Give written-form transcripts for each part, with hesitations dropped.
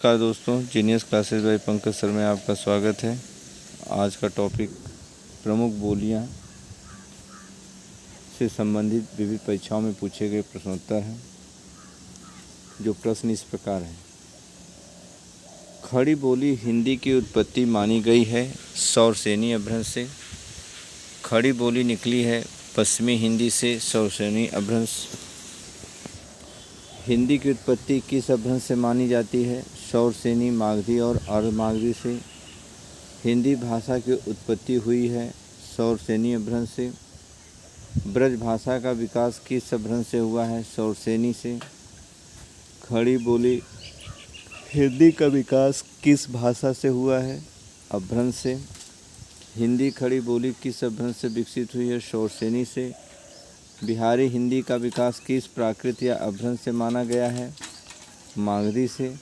नमस्कार दोस्तों, genius classes bye Pankaj sir में आपका स्वागत है। आज का टॉपिक प्रमुख बोलियां से संबंधित विविध परीक्षाओं में पूछे गए प्रश्नोत्तर हैं। जो प्रश्न इस प्रकार है। खड़ी बोली हिंदी की उत्पत्ति मानी गई है सौरसेनी अपभ्रंश से। खड़ी बोली निकली है पश्चिमी हिंदी से सौरसेनी अपभ्रंश। हिंदी की उत्पत्ति किस अपभ्रंश से मानी जाती है? सौरसेनी, मागधी और अर्धमागधी से। हिंदी भाषा की उत्पत्ति हुई है सौरसेनी अपभ्रंश से। ब्रज भाषा का विकास किस अपभ्रंश से हुआ है? सौरसेनी से। खड़ी बोली हिंदी का विकास किस भाषा से हुआ है? अपभ्रंश से। हिंदी खड़ी बोली किस अपभ्रंश से विकसित हुई है? सौरसेनी से। बिहारी हिंदी का विकास किस प्राकृत या अपभ्रंश से माना गया है? मागधी से।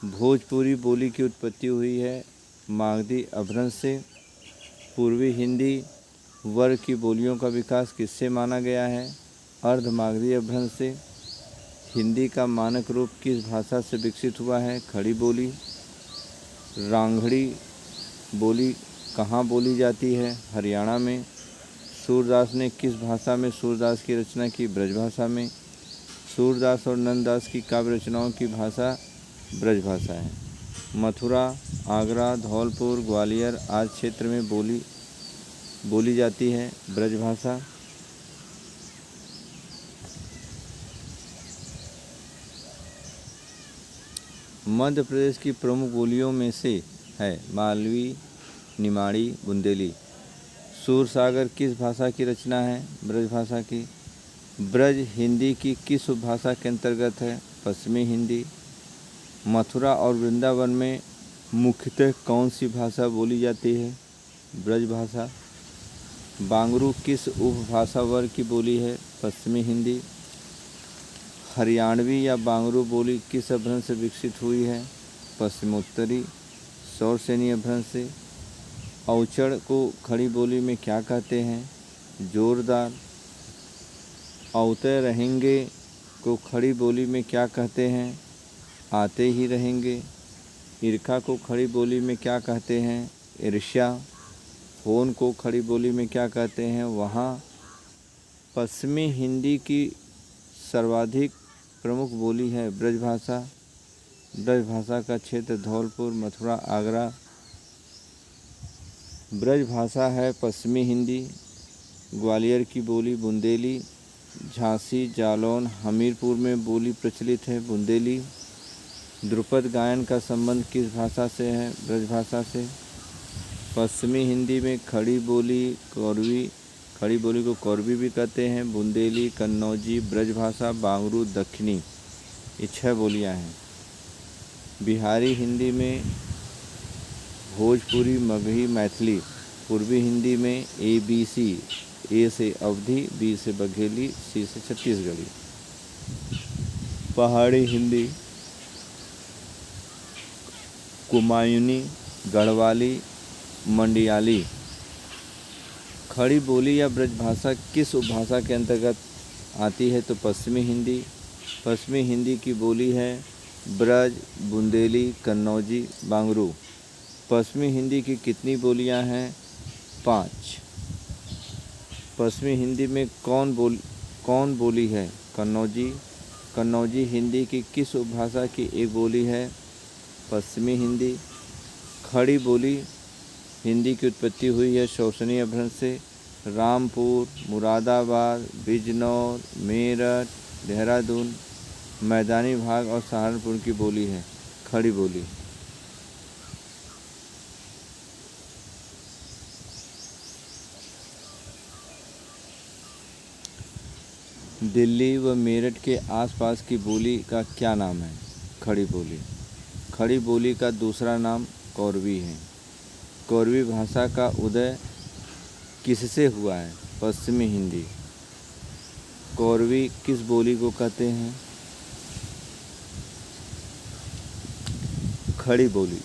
भोजपुरी बोली की उत्पत्ति हुई है मागधी अपभ्रंश से। पूर्वी हिंदी वर्ग की बोलियों का विकास किससे माना गया है? अर्धमागधी अपभ्रंश से। हिंदी का मानक रूप किस भाषा से विकसित हुआ है? खड़ी बोली। रांगड़ी बोली कहाँ बोली जाती है? हरियाणा में। सूरदास ने किस भाषा में सूरदास की रचना की? ब्रजभाषा में। सूरदास और नंददास की काव्य रचनाओं की भाषा ब्रजभाषा है। मथुरा, आगरा, धौलपुर, ग्वालियर आदि क्षेत्र में बोली जाती है ब्रजभाषा। मध्य प्रदेश की प्रमुख बोलियों में से है मालवी, निमाड़ी, बुंदेली। सूरसागर किस भाषा की रचना है? ब्रजभाषा की। ब्रज हिंदी की किस उपभाषा के अंतर्गत है? पश्चिमी हिंदी। मथुरा और वृंदावन में मुख्यतः कौन सी भाषा बोली जाती है? ब्रजभाषा। बांगरू किस उपभाषा वर्ग की बोली है? पश्चिमी हिंदी। हरियाणवी या बांगरू बोली किस अपभ्रंश से विकसित हुई है? पश्चिमोत्तरी सौरसेनी अपभ्रंश से। औचड़ को खड़ी बोली में क्या कहते हैं? जोरदार। औते रहेंगे को खड़ी बोली में क्या कहते हैं? आते ही रहेंगे। ईर्खा को खड़ी बोली में क्या कहते हैं? ईर्ष्या। होन को खड़ी बोली में क्या कहते हैं? वहाँ। पश्चिमी हिंदी की सर्वाधिक प्रमुख बोली है ब्रजभाषा। ब्रजभाषा का क्षेत्र धौलपुर, मथुरा, आगरा। ब्रजभाषा है पश्चिमी हिंदी। ग्वालियर की बोली बुंदेली। झांसी, जालौन, हमीरपुर में बोली प्रचलित है बुंदेली। ध्रुपद गायन का संबंध किस भाषा से है? ब्रजभाषा से। पश्चिमी हिंदी में खड़ी बोली को कौरवी भी कहते हैं। बुंदेली, कन्नौजी, ब्रजभाषा, बांगरू, दक्षिणी, ये 6 बोलियां हैं। बिहारी हिंदी में भोजपुरी, मगही, मैथिली। पूर्वी हिंदी में ABC, A से अवधी, B से बघेली, C से छत्तीसगढ़ी। पहाड़ी हिंदी कुमायूनी, गढ़वाली, मंडियाली। खड़ी बोली या ब्रजभाषा किस उपभाषा के अंतर्गत आती है? तो पश्चिमी हिंदी। पश्चिमी हिंदी की बोली है ब्रज, बुंदेली, कन्नौजी, बांगरू। पश्चिमी हिंदी की कितनी बोलियां हैं? 5। पश्चिमी हिंदी में कौन बोली है? कन्नौजी। कन्नौजी हिंदी की किस उपभाषा की एक बोली है? पश्चिमी हिंदी। खड़ी बोली हिंदी की उत्पत्ति हुई है सौरसेनी अपभ्रंश से। रामपुर, मुरादाबाद, बिजनौर, मेरठ, देहरादून, मैदानी भाग और सहारनपुर की बोली है खड़ी बोली। दिल्ली व मेरठ के आसपास की बोली का क्या नाम है? खड़ी बोली। खड़ी बोली का दूसरा नाम कौरवी है। कौरवी भाषा का उदय किससे हुआ है? पश्चिमी हिंदी। कौरवी किस बोली को कहते हैं? खड़ी बोली।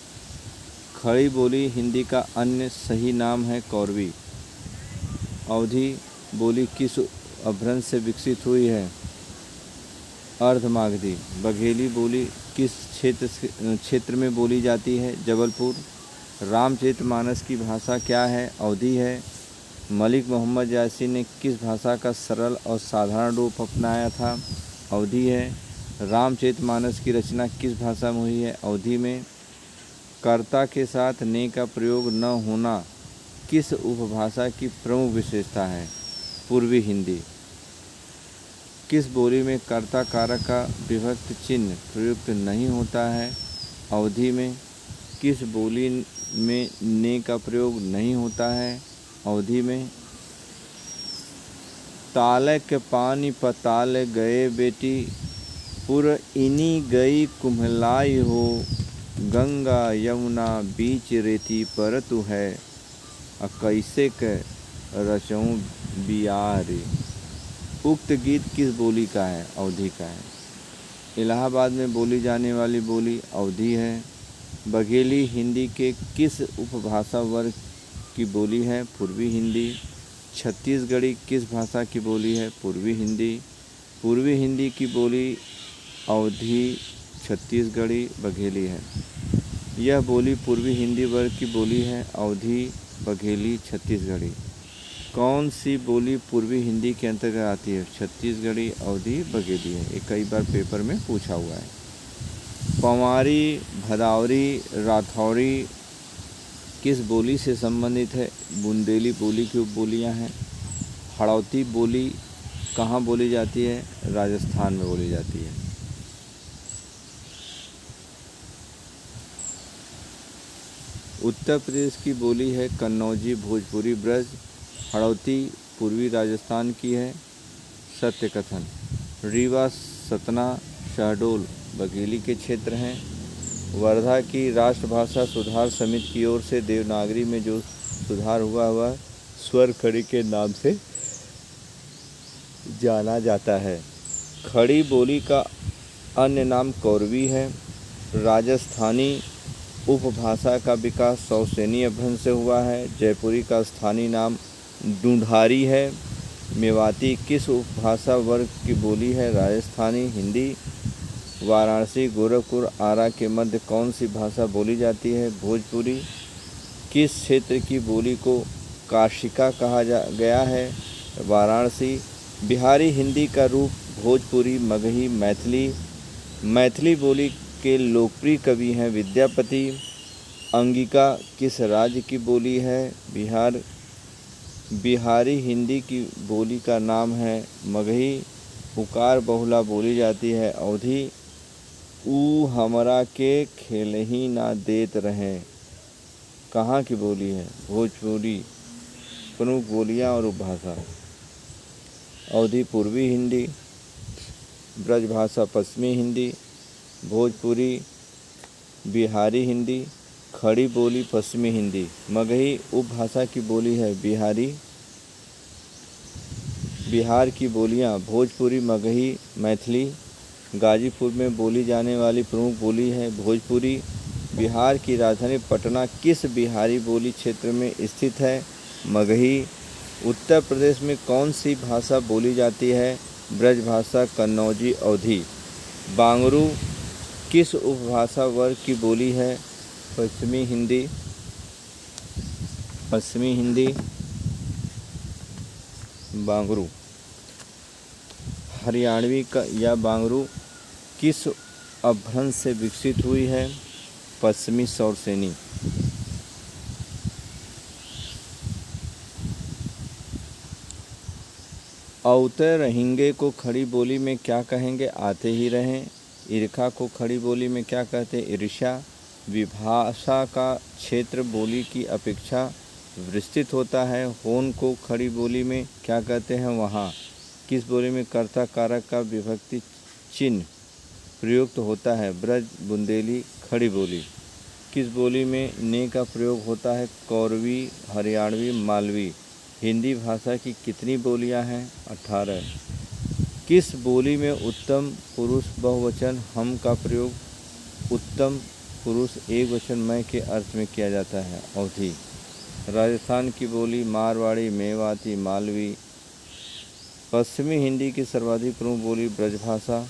खड़ी बोली हिंदी का अन्य सही नाम है कौरवी। अवधी बोली किस अपभ्रंश से विकसित हुई है? अर्धमागधी। बघेली बोली किस क्षेत्र में बोली जाती है? जबलपुर। रामचरितमानस की भाषा क्या है? अवधी है। मलिक मोहम्मद यासीन ने किस भाषा का सरल और साधारण रूप अपनाया था? अवधी है। रामचरितमानस की रचना किस भाषा में हुई है? अवधी में। कर्ता के साथ ने का प्रयोग न होना किस उपभाषा की प्रमुख विशेषता है? पूर्वी हिंदी। किस बोली में कर्ता कारक का विभक्त चिन्ह प्रयुक्त नहीं होता है? अवधी में। किस बोली में ने का प्रयोग नहीं होता है? अवधी में। ताल के पानी पताल गए बेटी, पुर इनी गई कुम्हलाई हो, गंगा यमुना बीच रेती परतु है, कैसे क रचऊं बियारे। उक्त गीत किस बोली का है? अवधी का है। इलाहाबाद में बोली जाने वाली बोली अवधी है। बघेली हिंदी के किस उपभाषा वर्ग की बोली है? पूर्वी हिंदी। छत्तीसगढ़ी किस भाषा की बोली है? पूर्वी हिंदी। पूर्वी हिंदी की बोली अवधी, छत्तीसगढ़ी, बघेली है। यह बोली पूर्वी हिंदी वर्ग की बोली है। अवधी, बघेली, छत्तीसगढ़ी। कौन सी बोली पूर्वी हिंदी के अंतर्गत आती है? छत्तीसगढ़ी, अवधी, बघेली है। ये कई बार पेपर में पूछा हुआ है। पंवारी, भदावरी, राठौरी किस बोली से संबंधित है? बुंदेली बोली की उपबोलियाँ हैं। हड़ौती बोली कहाँ बोली जाती है? राजस्थान में बोली जाती है। उत्तर प्रदेश की बोली है कन्नौजी, भोजपुरी, ब्रज। हड़ौती पूर्वी राजस्थान की है। सत्य कथन। रीवा, सतना, शहडोल बघेली के क्षेत्र हैं। वर्धा की राष्ट्रभाषा सुधार समिति की ओर से देवनागरी में जो सुधार हुआ वह स्वर खड़ी के नाम से जाना जाता है। खड़ी बोली का अन्य नाम कौरवी है। राजस्थानी उपभाषा का विकास सौसेनी अपभ्रंश से हुआ है। जयपुरी का स्थानीय नाम ढूंढारी है। मेवाती किस उपभाषा वर्ग की बोली है? राजस्थानी, हिंदी। वाराणसी, गोरखपुर, आरा के मध्य कौन सी भाषा बोली जाती है? भोजपुरी। किस क्षेत्र की बोली को काशिका कहा गया है? वाराणसी। बिहारी हिंदी का रूप भोजपुरी, मगही, मैथिली। मैथिली बोली के लोकप्रिय कवि हैं विद्यापति। अंगिका किस राज्य की बोली है? बिहार। बिहारी हिंदी की बोली का नाम है मगही। उकार बहुला बोली जाती है अवधी। ऊ हमरा के खेलही ना देत रहे कहाँ की बोली है? भोजपुरी। प्रमुख बोलियां और उपभाषा अवधी पूर्वी हिंदी, ब्रजभाषा पश्चिमी हिंदी, भोजपुरी बिहारी हिंदी, खड़ी बोली पश्चिमी हिंदी। मगही उपभाषा की बोली है बिहारी। बिहार की बोलियां भोजपुरी, मगही, मैथिली। गाजीपुर में बोली जाने वाली प्रमुख बोली है भोजपुरी। बिहार की राजधानी पटना किस बिहारी बोली क्षेत्र में स्थित है? मगही। उत्तर प्रदेश में कौन सी भाषा बोली जाती है? ब्रजभाषा, कन्नौजी, अवधी। बांगरू किस उपभाषा वर्ग की बोली है? पश्चिमी हिंदी। पश्चिमी हिंदी, बांगरू। हरियाणवी का या बांगरू किस अपभ्रंश से विकसित हुई है? पश्चिमी सौरसेनी। औते रहेंगे को खड़ी बोली में क्या कहेंगे? आते ही रहें। ईर्खा को खड़ी बोली में क्या कहते हैं? ईर्ष्या। विभाषा का क्षेत्र बोली की अपेक्षा विस्तृत होता है। होन को खड़ी बोली में क्या कहते हैं? वहाँ। किस बोली में कर्ता कारक का विभक्ति चिन्ह प्रयुक्त होता है? ब्रज, बुंदेली, खड़ी बोली। किस बोली में ने का प्रयोग होता है? कौरवी, हरियाणवी, मालवी। हिंदी भाषा की कितनी बोलियां हैं? 18। किस बोली में उत्तम पुरुष बहुवचन हम का प्रयोग उत्तम पुरुष एकवचन मैं के अर्थ में किया जाता है? अवधी। राजस्थान की बोली मारवाड़ी, मेवाती, मालवी। पश्चिमी हिंदी की सर्वाधिक प्रमुख बोली ब्रजभाषा।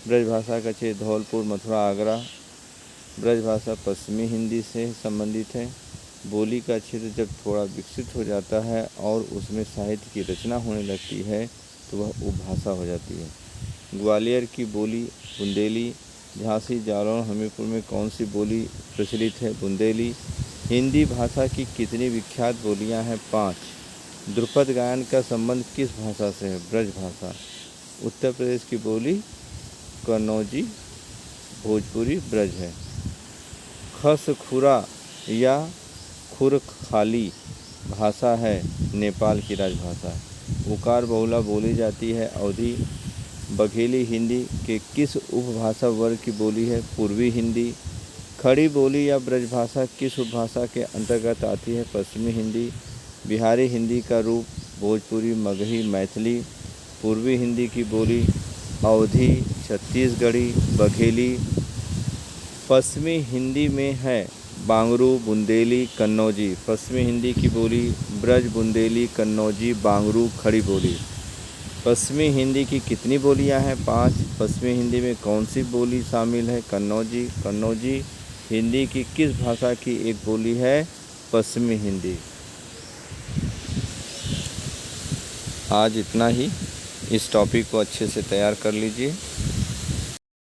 ब्रजभाषा का क्षेत्र धौलपुर, मथुरा, आगरा। ब्रजभाषा पश्चिमी हिंदी से संबंधित है। बोली का क्षेत्र जब थोड़ा विकसित हो जाता है और उसमें साहित्य की रचना होने लगती है तो वह उपभाषा हो जाती है। ग्वालियर की बोली बुंदेली। झांसी, जालौन, हमीरपुर में कौन सी बोली प्रचलित है? बुंदेली। हिंदी भाषा की कितनी विख्यात बोलियां हैं? 5। ध्रुपद गायन का संबंध किस भाषा से है? ब्रजभाषा। उत्तर प्रदेश की बोली कन्नौजी, भोजपुरी, ब्रज है। खसखुरा या खुरखाली भाषा है नेपाल की राजभाषा। उकार बहुला बोली जाती है अवधी। बघेली हिंदी के किस उपभाषा वर्ग की बोली है? पूर्वी हिंदी। खड़ी बोली या ब्रजभाषा किस उपभाषा के अंतर्गत आती है? पश्चिमी हिंदी। बिहारी हिंदी का रूप भोजपुरी, मगही, मैथिली। पूर्वी हिंदी की बोली अवधी, छत्तीसगढ़ी, बघेली। पश्चिमी हिंदी में है बांगरू, बुंदेली, कन्नौजी। पश्चिमी हिंदी की बोली ब्रज, बुंदेली, कन्नौजी, बांगरू, खड़ी बोली। पश्चिमी हिंदी की कितनी बोलियां हैं? 5। पश्चिमी हिंदी में कौन सी बोली शामिल है? कन्नौजी। कन्नौजी हिंदी की किस भाषा की एक बोली है? पश्चिमी हिंदी। आज इतना ही। इस टॉपिक को अच्छे से तैयार कर लीजिए।